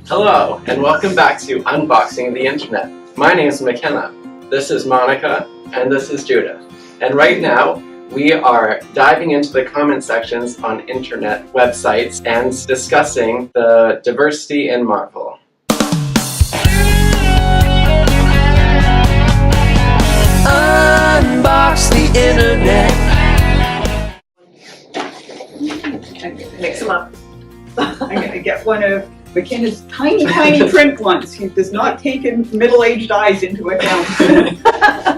Hello, and welcome back to Unboxing the Internet. My name is McKenna, this is Monica, and this is Judith. And right now, we are diving into the comment sections on internet websites and discussing the diversity in Marvel. Unbox the Internet. Mix them up. I'm going to get one of McKenna's tiny print ones. He does not take in middle-aged eyes into account.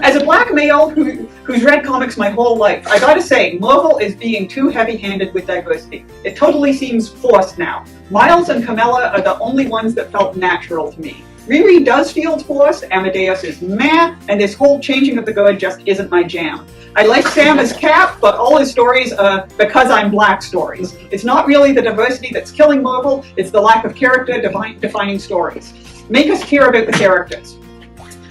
As a black male who's read comics my whole life, I gotta say, Marvel is being too heavy-handed with diversity. It totally seems forced now. Miles and Kamala are the only ones that felt natural to me. RiRi does feel forced, Amadeus is meh, and this whole changing of the guard just isn't my jam. I like Sam as Cap, but all his stories are because I'm black stories. It's not really the diversity that's killing Marvel, it's the lack of character defining stories. Make us care about the characters.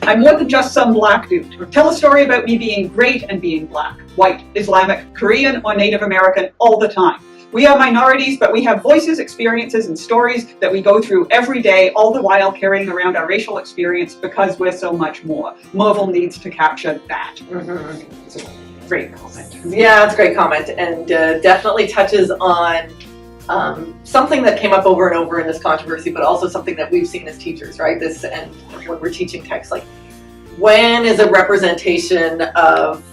I'm more than just some black dude. Tell a story about me being great and being black, white, Islamic, Korean, or Native American all the time. We are minorities, but we have voices, experiences, and stories that we go through every day, all the while carrying around our racial experience because we're so much more. Marvel needs to capture that. Mm-hmm. Great comment. Yeah, it's a great comment, and definitely touches on something that came up over and over in this controversy, but also something that we've seen as teachers, right? This, and when we're teaching text, like, when is a representation of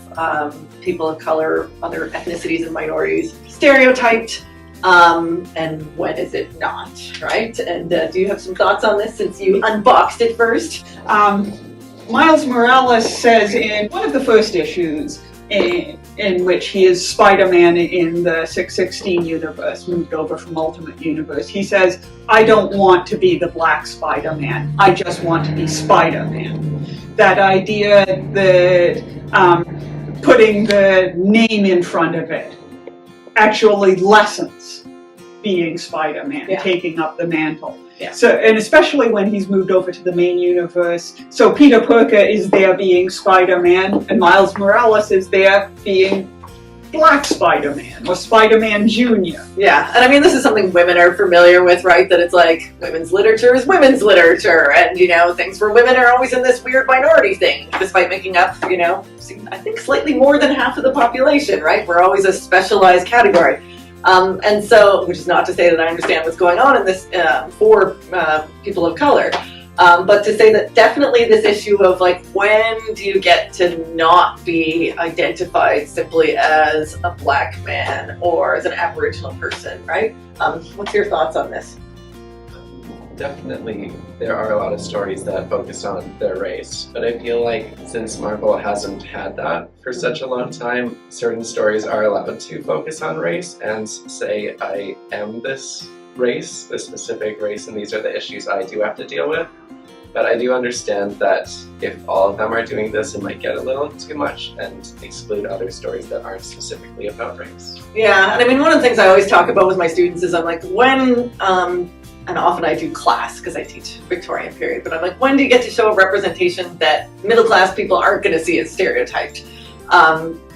people of color, other ethnicities and minorities stereotyped, and when is it not, right? And do you have some thoughts on this since you unboxed it first? Miles Morales says in one of the first issues, in which he is Spider-Man in the 616 universe, moved over from Ultimate Universe, he says, I don't want to be the black Spider-Man, I just want to be Spider-Man. That idea that putting the name in front of it actually lessens being Spider-Man, taking up the mantle. Yeah. So, and especially when he's moved over to the main universe. So Peter Parker is there being Spider-Man, and Miles Morales is there being Black Spider-Man, or Spider-Man Jr. Yeah, and I mean, this is something women are familiar with, right? That it's like, women's literature is women's literature, and, you know, things for women are always in this weird minority thing, despite making up, you know, I think slightly more than half of the population, right? We're always a specialized category. And so, which is not to say that I understand what's going on in this for people of color, but to say that definitely this issue of, like, when do you get to not be identified simply as a black man or as an Aboriginal person, right? What's your thoughts on this? Definitely, there are a lot of stories that focus on their race, but I feel like since Marvel hasn't had that for such a long time, certain stories are allowed to focus on race and say, I am this race, this specific race, and these are the issues I do have to deal with. But I do understand that if all of them are doing this, it might get a little too much and exclude other stories that aren't specifically about race. Yeah, and I mean, one of the things I always talk about with my students is I'm like, when, and often I do class because I teach Victorian period, but I'm like, when do you get to show a representation that middle class people aren't going to see as stereotyped?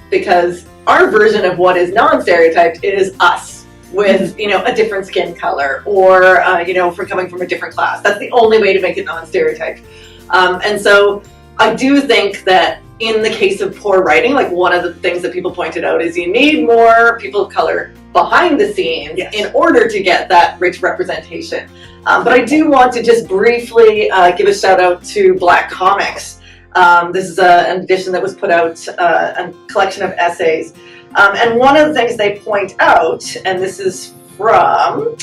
Because our version of what is non-stereotyped is us with, you know, a different skin color, or, you know, for coming from a different class. That's the only way to make it non-stereotyped. And so I do think that in the case of poor writing, like, one of the things that people pointed out is you need more people of color behind the scenes in order to get that rich representation. But I do want to just briefly give a shout out to Black Comics. This is an edition that was put out, a collection of essays. And one of the things they point out, and this is from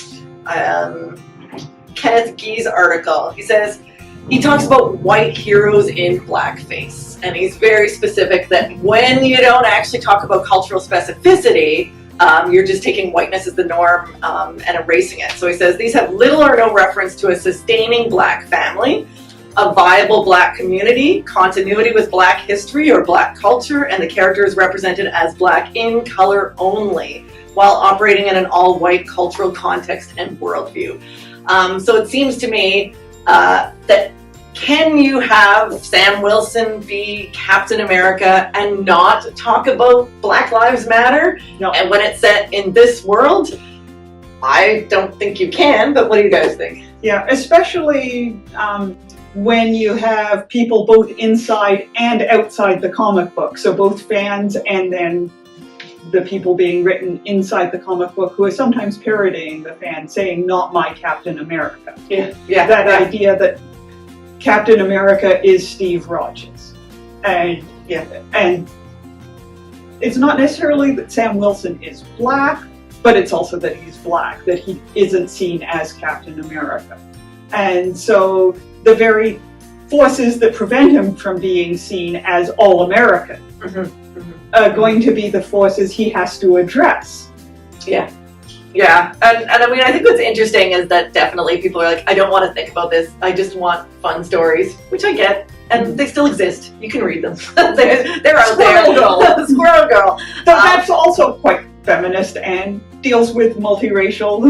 Kenneth Gee's article, he talks about white heroes in blackface, and he's very specific that when you don't actually talk about cultural specificity, you're just taking whiteness as the norm and erasing it. So he says, these have little or no reference to a sustaining black family, a viable black community, continuity with black history or black culture, and the character is represented as black in color only, while operating in an all-white cultural context and worldview. So it seems to me that can you have Sam Wilson be Captain America and not talk about Black Lives Matter? No. And when it's set in this world, I don't think you can, but what do you guys think? Yeah, especially when you have people both inside and outside the comic book. So both fans and then the people being written inside the comic book who are sometimes parodying the fan, saying, "Not my Captain America." Yeah. That idea that Captain America is Steve Rogers. And it's not necessarily that Sam Wilson is black, but it's also that he's black, that he isn't seen as Captain America. And so the very forces that prevent him from being seen as all-American are going to be the forces he has to address. Yeah. And I mean, I think what's interesting is that definitely people are like, I don't want to think about this. I just want fun stories, which I get. And they still exist. You can read them. they're out there. Squirrel Girl. Squirrel Girl. But that's also quite feminist and deals with multiracial,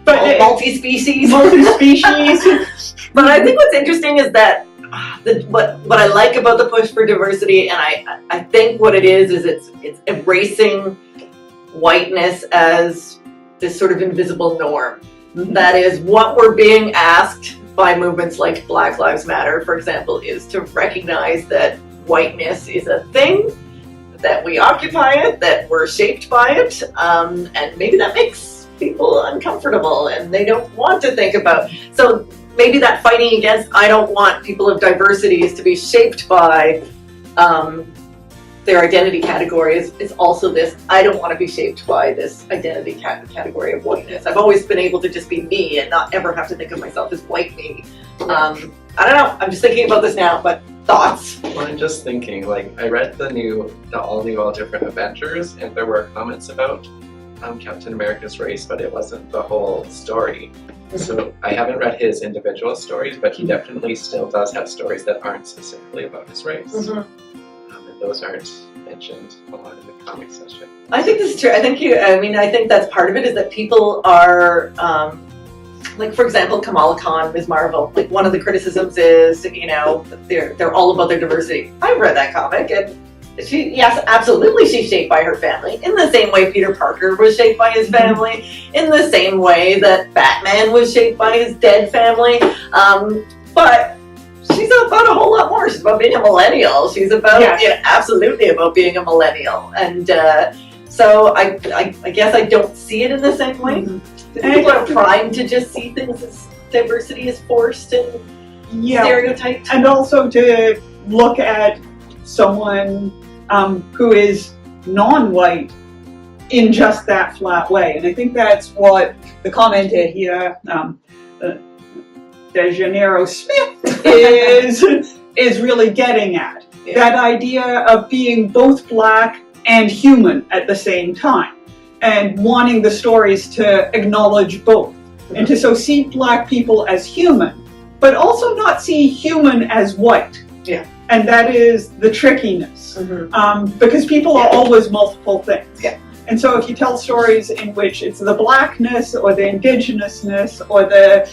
but multi-species. Multi-species. But I think what's interesting is that what I like about the push for diversity, and I think what it is it's embracing whiteness as this sort of invisible norm. That is what we're being asked by movements like Black Lives Matter, for example, is to recognize that whiteness is a thing, that we occupy it, that we're shaped by it, and maybe that makes people uncomfortable and they don't want to think about. So maybe that fighting against, I don't want people of diversities to be shaped by their identity categories is also this, I don't want to be shaped by this identity category of whiteness. I've always been able to just be me and not ever have to think of myself as white me. I don't know, I'm just thinking about this now, but thoughts? Well, I'm just thinking, like, I read the all different Avengers, and there were comments about Captain America's race, but it wasn't the whole story. So I haven't read his individual stories, but he definitely still does have stories that aren't specifically about his race. And those aren't mentioned a lot in the comic section. I think this is true. I think that's part of it, is that people are, like, for example, Kamala Khan, Ms. Marvel, like, one of the criticisms is, they're all about their diversity. I've read that comic, and yes, absolutely, she's shaped by her family, in the same way Peter Parker was shaped by his family, in the same way that Batman was shaped by his dead family, but she's about a whole lot more. She's about being a millennial. She's about, absolutely about being a millennial. And so I guess I don't see it in the same way. People are primed to just see things as diversity is forced and stereotyped. And also to look at someone who is non-white in just that flat way. And I think that's what the commenter here, De Janeiro Smith, is really getting at. That idea of being both black and human at the same time, and wanting the stories to acknowledge both, and to so see black people as human, but also not see human as white. And that is the trickiness, because people are always multiple things. And so if you tell stories in which it's the blackness or the indigenousness or the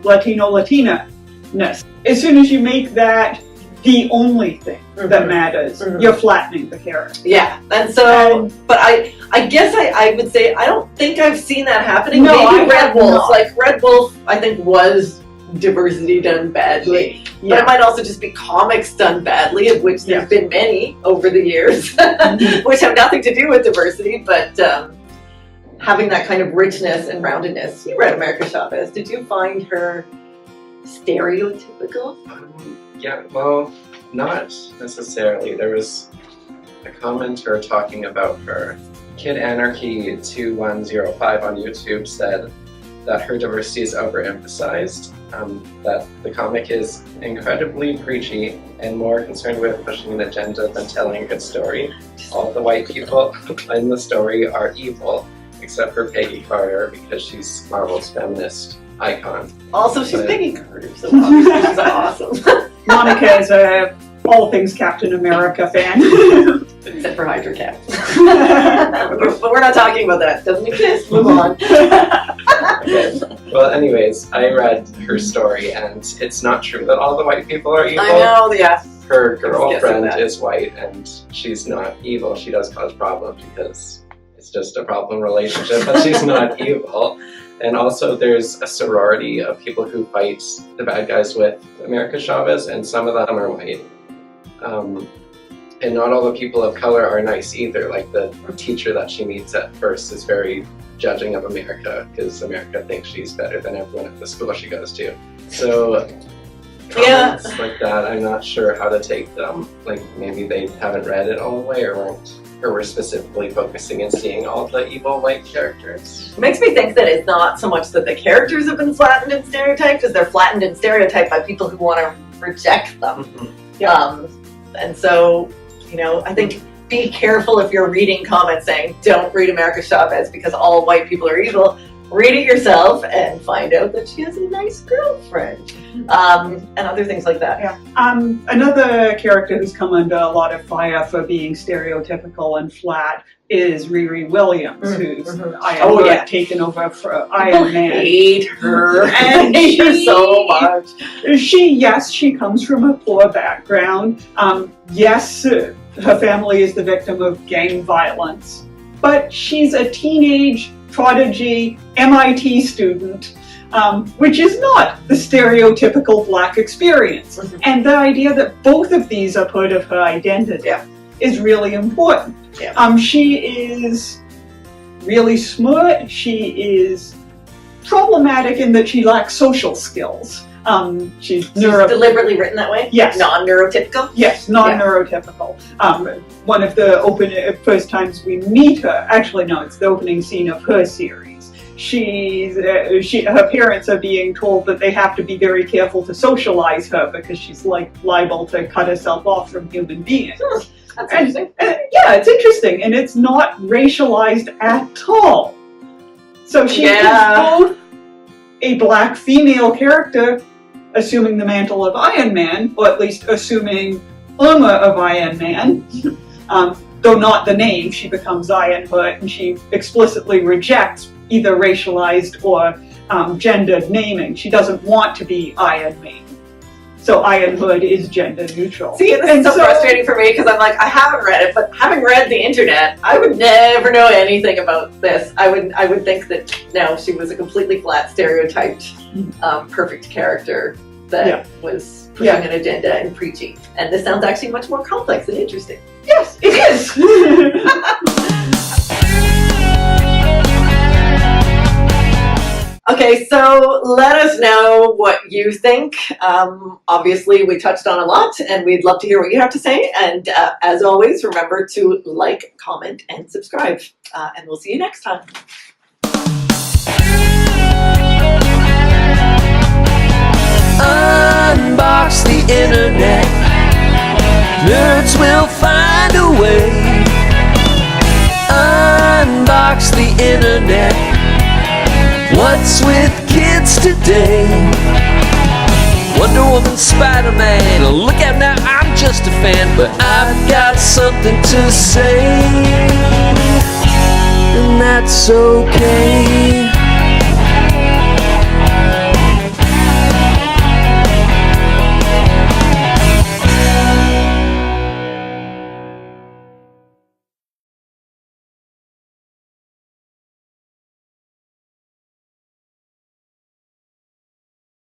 Latino-Latina-ness, as soon as you make that the only thing that matters, you're flattening the character. And so, but I guess I would say, I don't think I've seen that happening. No, maybe Red Wolf. Like, Red Wolf, I think, was diversity done badly. But it might also just be comics done badly, of which there's been many over the years, which have nothing to do with diversity, but having that kind of richness and roundedness. You read America Chavez. Did you find her stereotypical? Yeah, well, not necessarily. There was a commenter talking about her. Kid Anarchy 2105 on YouTube said that her diversity is overemphasized, that the comic is incredibly preachy and more concerned with pushing an agenda than telling a good story. All the white people in the story are evil, except for Peggy Carter, because she's Marvel's feminist icon. Also, she's Peggy Carter, so obviously she's awesome. Monica is a all things Captain America fan. Except for Hydra Cap. But we're not talking about that. It doesn't exist. Move on. Well, anyways, I read her story, and it's not true that all the white people are evil. I know, Her girlfriend is white, and she's not evil. She does cause problems because it's just a problem relationship, but she's not evil. And also there's a sorority of people who fight the bad guys with America Chavez, and some of them are white. And not all the people of color are nice either. Like the teacher that she meets at first is very judging of America because America thinks she's better than everyone at the school she goes to. So comments like that, I'm not sure how to take them. Like maybe they haven't read it all the way or we're specifically focusing and seeing all the evil white characters. It makes me think that it's not so much that the characters have been flattened and stereotyped, as they're flattened and stereotyped by people who want to reject them. And so, I think be careful if you're reading comments saying, don't read America Chavez because all white people are evil. Read it yourself and find out that she has a nice girlfriend. And other things like that. Yeah. Another character who's come under a lot of fire for being stereotypical and flat is RiRi Williams, who's taken over for Iron Man. Hate her. And hate her so much. She comes from a poor background. Yes, her family is the victim of gang violence, but she's a teenage prodigy MIT student, which is not the stereotypical black experience. And the idea that both of these are part of her identity is really important. She is really smart. She is problematic in that she lacks social skills. She's deliberately written that way? Yes. Non-neurotypical? Yes, non-neurotypical. One of the first times we meet her, actually no, it's the opening scene of her series. Her parents are being told that they have to be very careful to socialize her because she's liable to cut herself off from human beings. That's interesting. It's interesting, and it's not racialized at all. So she is both a black female character assuming the mantle of Iron Man, or at least assuming armor of Iron Man, though not the name. She becomes Ironheart, and she explicitly rejects either racialized or gendered naming. She doesn't want to be Iron Man. So Ironheart is gender neutral. See, this is so frustrating for me because I'm like, I haven't read it, but having read the internet, I would never know anything about this. I would think that she was a completely flat, stereotyped, perfect character that was pushing an agenda and preaching. And this sounds actually much more complex and interesting. Yes, it is. Okay, so let us know what you think. Obviously, we touched on a lot, and we'd love to hear what you have to say. And as always, remember to like, comment, and subscribe. And we'll see you next time. Unbox the internet. Nerds will find a way. Unbox the internet. What's with kids today? Wonder Woman, Spider-Man, look out now, I'm just a fan, but I've got something to say, and that's okay.